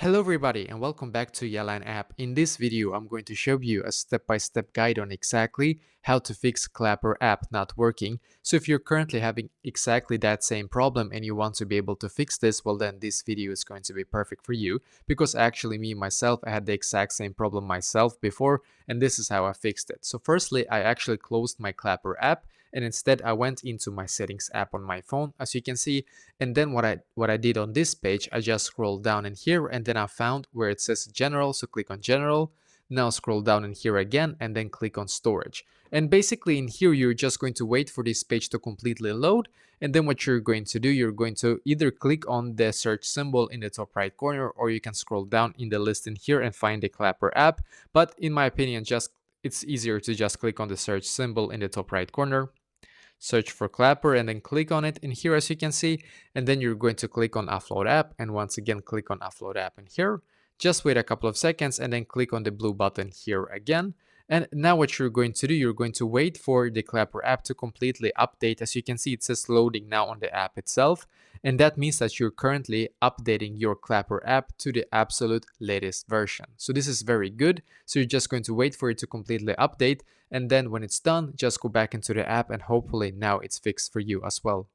Hello everybody and welcome back to Yalan app. In this video, I'm going to show you a step-by-step guide on exactly how to fix Clapper app not working. So if you're currently having exactly that same problem and you want to be able to fix this, well then this video is going to be perfect for you because actually me myself, I had the exact same problem myself before and this is how I fixed it. So firstly, I actually closed my Clapper app and instead I went into my settings app on my phone as you can see, and then what I did on this page, I just scrolled down in here and then I found where it says general, so click on general. Now scroll down in here again and then click on storage. And basically in here you're just going to wait for this page to completely load, and then what you're going to do, you're going to either click on the search symbol in the top right corner or you can scroll down in the list in here and find the Clapper app. But in my opinion, just it's easier to just click on the search symbol in the top right corner, search for Clapper and then click on it in here as you can see, and then you're going to click on upload app and once again click on upload app in here. Just wait a couple of seconds and then click on the blue button here again. And now what you're going to do, you're going to wait for the Clapper app to completely update. As you can see, it says loading now on the app itself. And that means that you're currently updating your Clapper app to the absolute latest version. So this is very good. So you're just going to wait for it to completely update. And then when it's done, just go back into the app and hopefully now it's fixed for you as well.